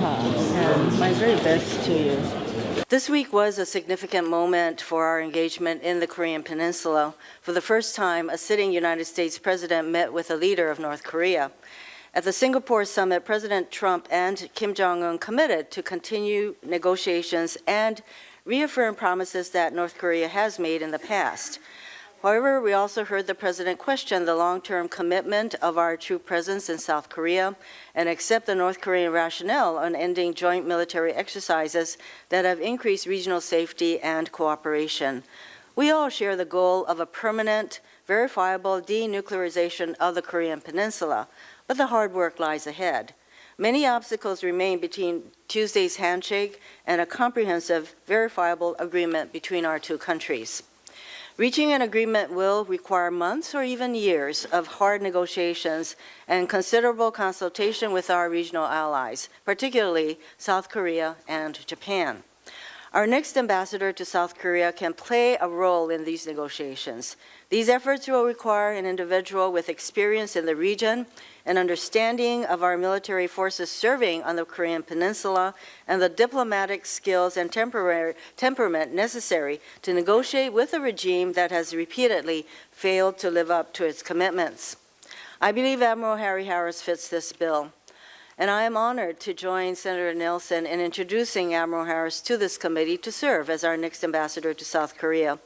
and my very best to you. This week was a significant moment for our engagement in the Korean Peninsula. For the first time, a sitting United States president met with a leader of North Korea. At the Singapore summit, President Trump and Kim Jong-un committed to continue negotiations and reaffirm promises that North Korea has made in the past. However, we also heard the president question the long-term commitment of our troop presence in South Korea and accept the North Korean rationale on ending joint military exercises that have increased regional safety and cooperation. We all share the goal of a permanent, verifiable denuclearization of the Korean Peninsula, but the hard work lies ahead. Many obstacles remain between Tuesday's handshake and a comprehensive, verifiable agreement between our two countries. Reaching an agreement will require months or even years of hard negotiations and considerable consultation with our regional allies, particularly South Korea and Japan. Our next ambassador to South Korea can play a role in these negotiations. These efforts will require an individual with experience in the region, an understanding of our military forces serving on the Korean Peninsula, and the diplomatic skills and temperament necessary to negotiate with a regime that has repeatedly failed to live up to its commitments. I believe Admiral Harry Harris fits this bill, and I am honored to join Senator Nelson in introducing Admiral Harris to this committee to serve as our next ambassador to South Korea.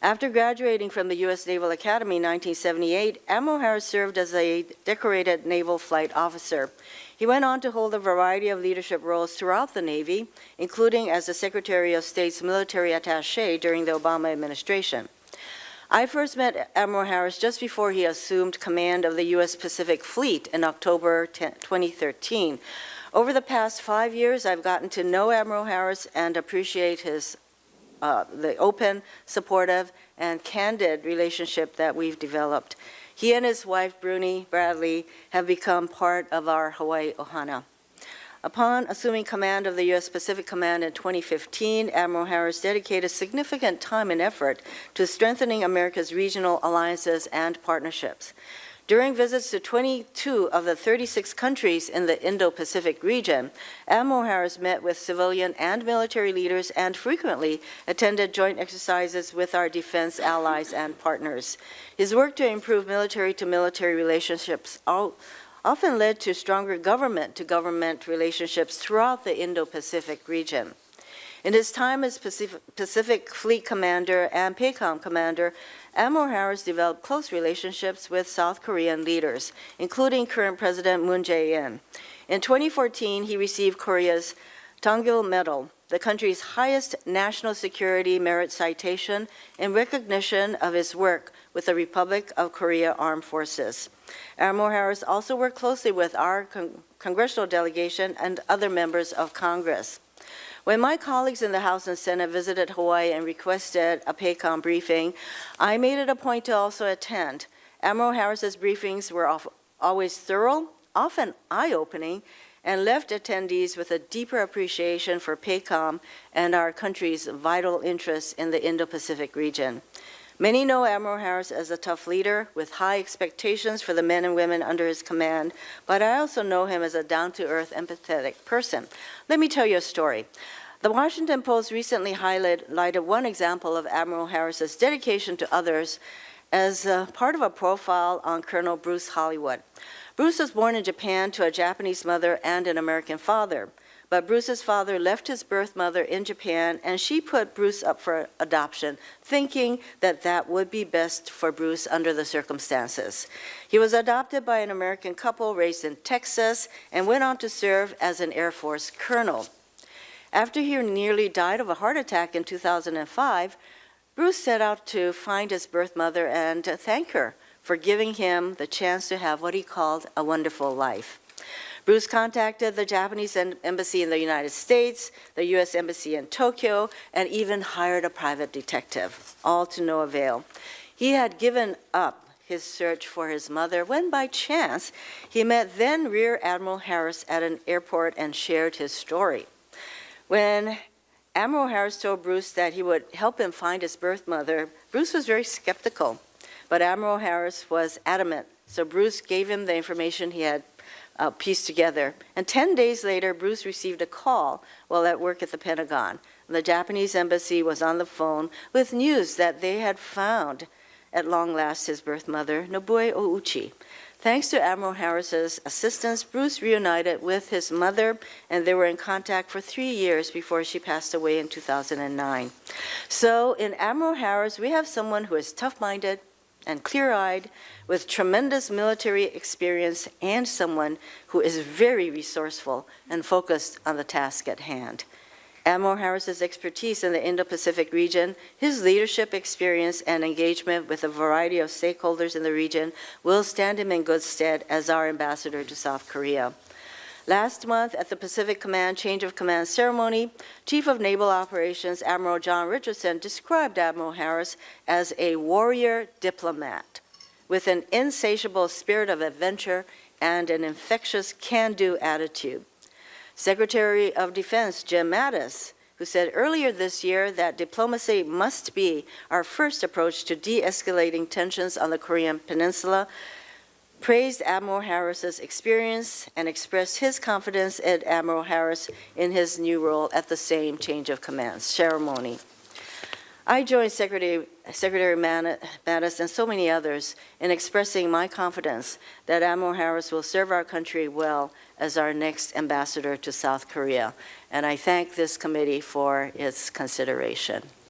After graduating from the U.S. Naval Academy in 1978, Admiral Harris served as a decorated naval flight officer. He went on to hold a variety of leadership roles throughout the Navy, including as the Secretary of State's military attaché during the Obama administration. I first met Admiral Harris just before he assumed command of the U.S. Pacific Fleet in October 2013. Over the past 5 years, I've gotten to know Admiral Harris and appreciate the open, supportive, and candid relationship that we've developed. He and his wife, Bruni Bradley, have become part of our Hawaii Ohana. Upon assuming command of the U.S. Pacific Command in 2015, Admiral Harris dedicated significant time and effort to strengthening America's regional alliances and partnerships. During visits to 22 of the 36 countries in the Indo-Pacific region, Admiral Harris met with civilian and military leaders and frequently attended joint exercises with our defense allies and partners. His work to improve military-to-military relationships often led to stronger government-to-government relationships throughout the Indo-Pacific region. In his time as Pacific Fleet Commander and PACOM Commander, Admiral Harris developed close relationships with South Korean leaders, including current President Moon Jae-in. In 2014, he received Korea's Dongil Medal, the country's highest national security merit citation, in recognition of his work with the Republic of Korea Armed Forces. Admiral Harris also worked closely with our congressional delegation and other members of Congress. When my colleagues in the House and Senate visited Hawaii and requested a PACOM briefing, I made it a point to also attend. Admiral Harris's briefings were always thorough, often eye-opening, and left attendees with a deeper appreciation for PACOM and our country's vital interests in the Indo-Pacific region. Many know Admiral Harris as a tough leader with high expectations for the men and women under his command, but I also know him as a down-to-earth, empathetic person. Let me tell you a story. The Washington Post recently highlighted one example of Admiral Harris's dedication to others as part of a profile on Colonel Bruce Hollywood. Bruce was born in Japan to a Japanese mother and an American father. But Bruce's father left his birth mother in Japan, and she put Bruce up for adoption, thinking that that would be best for Bruce under the circumstances. He was adopted by an American couple raised in Texas and went on to serve as an Air Force colonel. After he nearly died of a heart attack in 2005, Bruce set out to find his birth mother and thank her for giving him the chance to have what he called a wonderful life. Bruce contacted the Japanese embassy in the United States, the U.S. embassy in Tokyo, and even hired a private detective, all to no avail. He had given up his search for his mother when, by chance, he met then Rear Admiral Harris at an airport and shared his story. When Admiral Harris told Bruce that he would help him find his birth mother, Bruce was very skeptical, but Admiral Harris was adamant, so Bruce gave him the information he had pieced together. And 10 days later, Bruce received a call while at work at the Pentagon. The Japanese embassy was on the phone with news that they had found, at long last, his birth mother, Nobue Ouchi. Thanks to Admiral Harris's assistance, Bruce reunited with his mother, and they were in contact for 3 years before she passed away in 2009. So in Admiral Harris, we have someone who is tough-minded and clear-eyed, with tremendous military experience, and someone who is very resourceful and focused on the task at hand. Admiral Harris's expertise in the Indo-Pacific region, his leadership experience and engagement with a variety of stakeholders in the region will stand him in good stead as our ambassador to South Korea. Last month at the Pacific Command Change of Command ceremony, Chief of Naval Operations Admiral John Richardson described Admiral Harris as a warrior diplomat with an insatiable spirit of adventure and an infectious can-do attitude. Secretary of Defense Jim Mattis, who said earlier this year that diplomacy must be our first approach to de-escalating tensions on the Korean Peninsula, praised Admiral Harris's experience and expressed his confidence in Admiral Harris in his new role at the same change of command ceremony. I joined Secretary Mattis and so many others in expressing my confidence that Admiral Harris will serve our country well as our next ambassador to South Korea. And I thank this committee for its consideration.